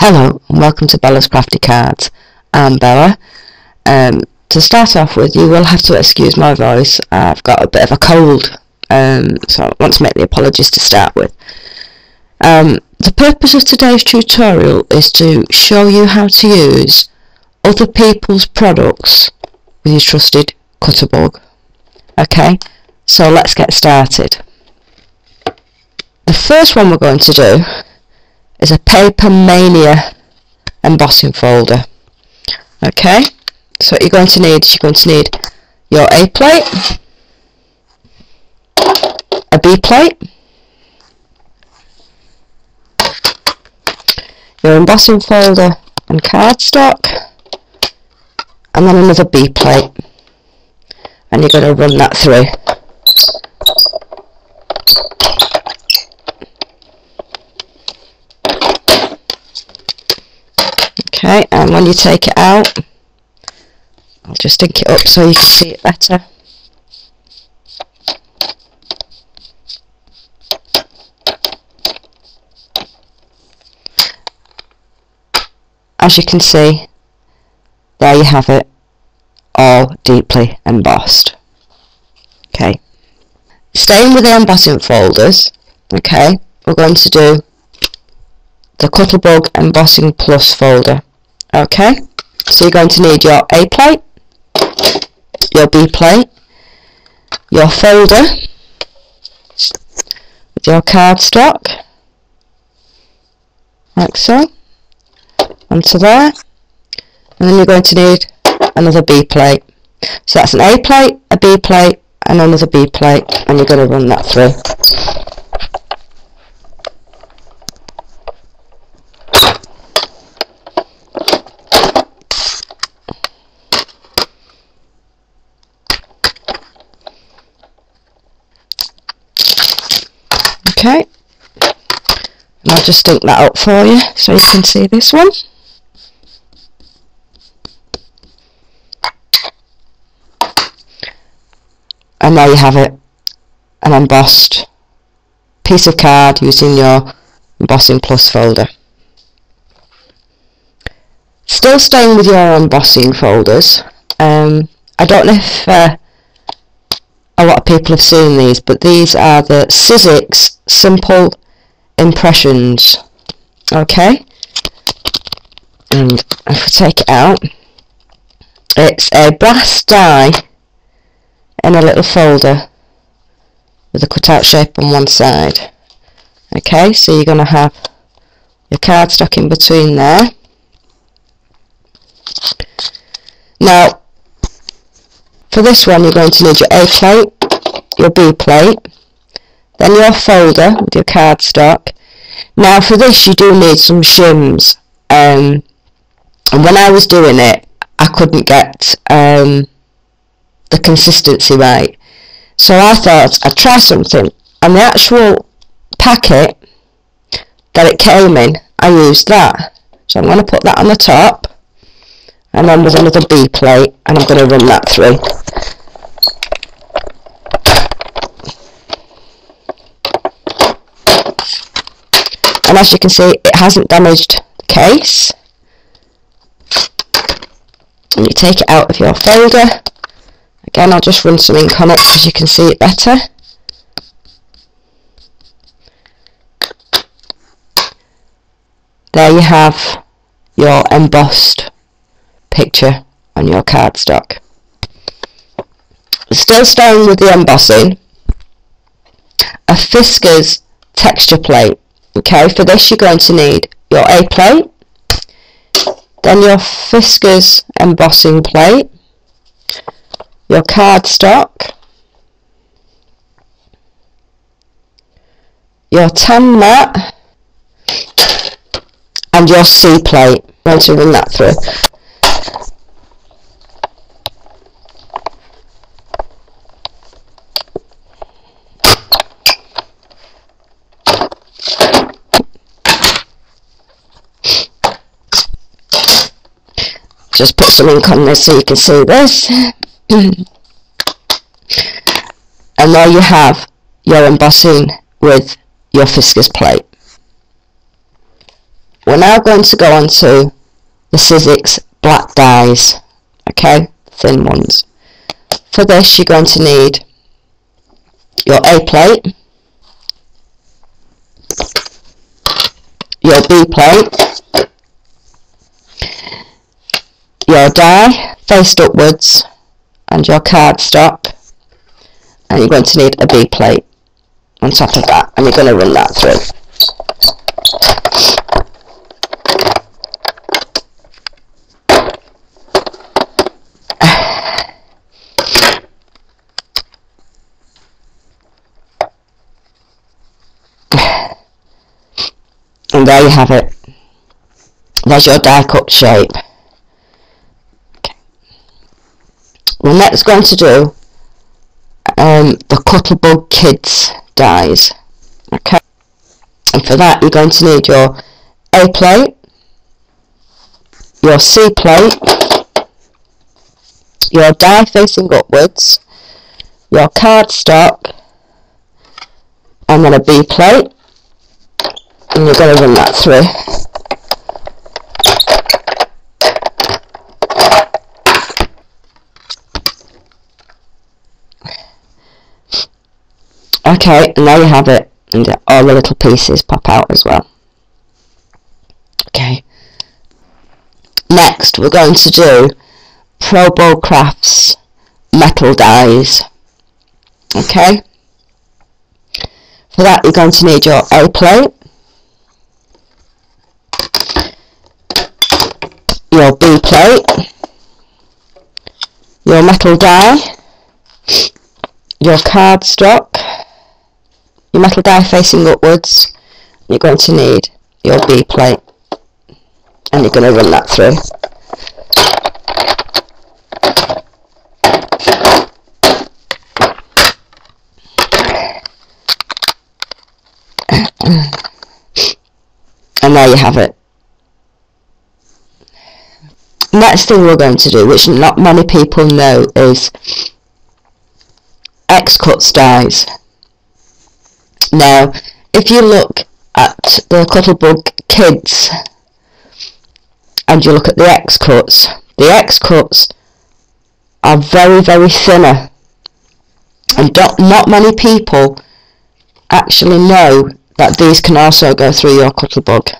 Hello and welcome to Bella's Crafty Cards. I'm Bella. To start off with, you will have to excuse my voice. I've got a bit of a cold, so I want to make the apologies to start with. The purpose of today's tutorial is to show you how to use other people's products with your trusted Cuttlebug. Okay, so let's get started. The first one we're going to do is a Paper Mania embossing folder. Okay, so what you're going to need your A plate, a B plate, your embossing folder and cardstock, and then another B plate, and you're going to run that through. Okay, and when you take it out, I'll just ink it up so you can see it better. As you can see, there you have it, all deeply embossed. Okay, staying with the embossing folders, okay, we're going to do the Cuttlebug Embossing Plus folder. Okay, so you're going to need your A plate, your B plate, your folder with your cardstock, like so, onto there, and then you're going to need another B plate. So that's an A plate, a B plate, and another B plate, and you're going to run that through. Okay, and I'll just ink that up for you so you can see this one. And there you have it, an embossed piece of card using your Embossing Plus folder. Still staying with your embossing folders, I don't know if a lot of people have seen these, but these are the Sizzix Simple Impressions. Okay, and if we take it out, it's a brass die in a little folder with a cutout shape on one side. Okay, so you're going to have your cardstock in between there. Now, for this one, you're going to need your A plate, your B plate, then your folder with your cardstock. Now for this you do need some shims, and when I was doing it I couldn't get the consistency right, so I thought I'd try something, and the actual packet that it came in, I used that. So I'm going to put that on the top, and then with another B plate, and I'm going to run that through. And as you can see, it hasn't damaged the case. And you take it out of your folder. Again, I'll just run some ink on it so you can see it better. There you have your embossed picture on your cardstock. Still staying with the embossing, a Fiskars texture plate. Okay, for this you're going to need your A plate, then your Fiskars embossing plate, your cardstock, your tan mat, and your C plate. I'm going to run that through. Just put some ink on this so you can see this. And there you have your embossing with your Fiskars plate. We're now going to go on to the Sizzix black dies, okay, thin ones. For this you're going to need your A plate, your B plate, your die faced upwards, and your cardstock, and you're going to need a B plate on top of that, and you're going to run that through. And there you have it. There's your die cut shape. Okay. We're next going to do the Cuttlebug Kids dies. Okay. And for that you're going to need your A plate, your C plate, your die facing upwards, your cardstock, and then a B plate. And you're going to run that through. Okay, and there you have it, and all the little pieces pop out as well. Okay. Next, we're going to do Pro Crafts metal dies. Okay. For that, you're going to need your A plate, your B plate, your metal die, your cardstock, your metal die facing upwards. You're going to need your B plate, and you're going to run that through. And there you have it. Next thing we're going to do, which not many people know, is X-Cuts dies. Now, if you look at the Cuttlebug Kids and you look at the X-Cuts are very, very thinner, and not many people actually know that these can also go through your Cuttlebug.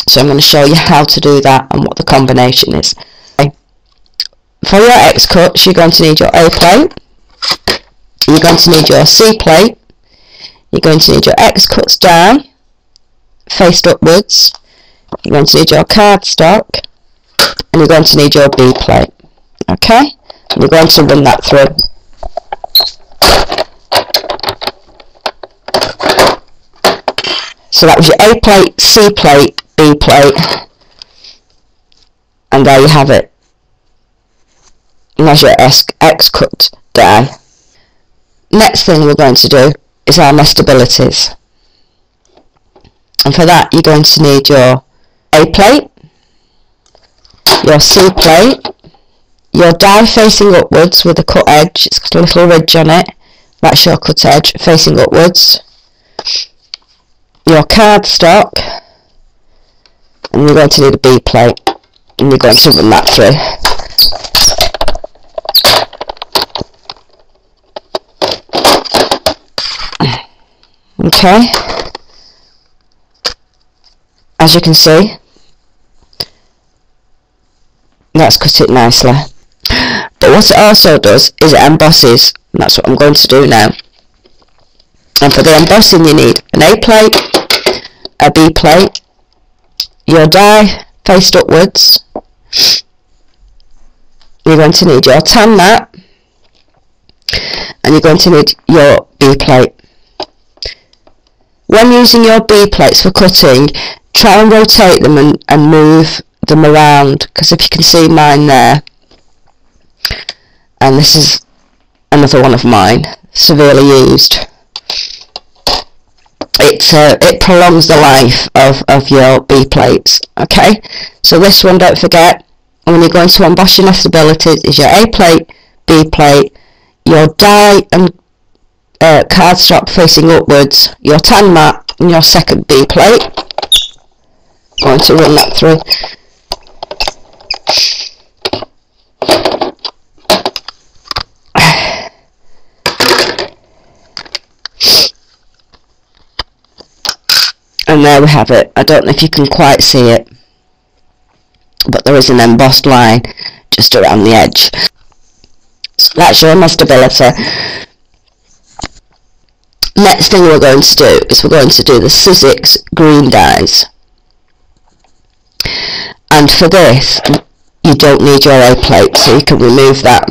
So I'm going to show you how to do that and what the combination is. Okay. For your X-Cuts, you're going to need your A plate, you're going to need your C plate, you're going to need your X-Cuts die faced upwards, you're going to need your cardstock, and you're going to need your B plate. Okay? And you're going to run that through. So that was your A plate, C plate, B plate, and there you have it. And there's your X-Cut die. Next thing we're going to do is our nestabilities. And for that you're going to need your A plate, your C plate, your die facing upwards with a cut edge, it's got a little ridge on it, that's your cut edge facing upwards, your cardstock, and you're going to need a B plate, and you're going to run that through. Okay, as you can see, that's cut it nicely. But what it also does is it embosses, and that's what I'm going to do now. And for the embossing you need an A plate, a B plate, your die faced upwards, you're going to need your tan mat, and you're going to need your B plate. When using your B plates for cutting, try and rotate them and move them around, because if you can see mine there, and this is another one of mine, severely used, it prolongs the life of your B plates. Okay, so this one, don't forget, when you're going to emboss your nestabilities, is your A plate, B plate, your die and cardstock facing upwards, your tan mat, and your second B plate. going to run that through. And there we have it. I don't know if you can quite see it, but there is an embossed line just around the edge. So that's showing my stability. Next thing we're going to do is we're going to do the Sizzix green dies. And for this, you don't need your A plate, so you can remove that.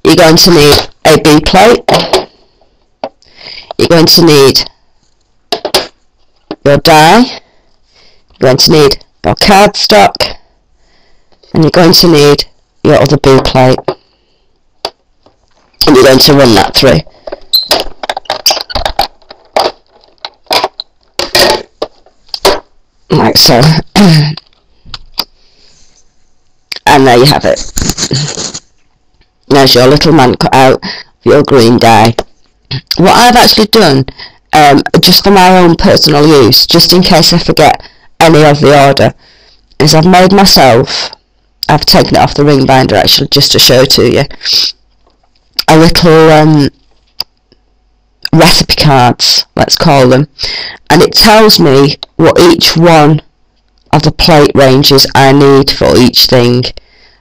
You're going to need a B plate. You're going to need your die. You're going to need your cardstock, and you're going to need your other B plate, and you're going to run that through. Like so. And there you have it. There's your little man cut out for your green die. What I've actually done, just for my own personal use, just in case I forget any of the order, is I've made myself, I've taken it off the ring binder actually just to show to you, a little recipe cards, let's call them, and it tells me what each one of the plate ranges I need for each thing,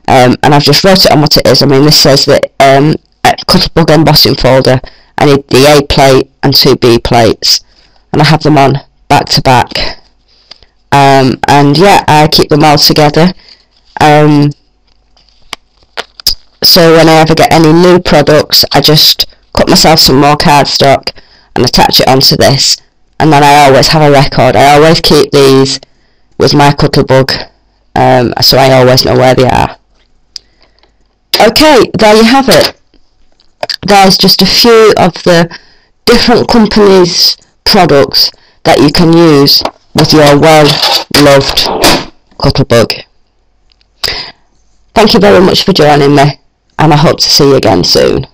and I've just wrote it on what it is. I mean, this says that Cuttlebug embossing folder, I need the A plate and 2 B plates, and I have them on back to back, and yeah, I keep them all together, so when I ever get any new products, I just cut myself some more cardstock and attach it onto this, and then I always have a record. I always keep these with my Cuttlebug, so I always know where they are. Okay, there you have it. There's just a few of the different companies' products that you can use with your well-loved Cuttlebug. Thank you very much for joining me, and I hope to see you again soon.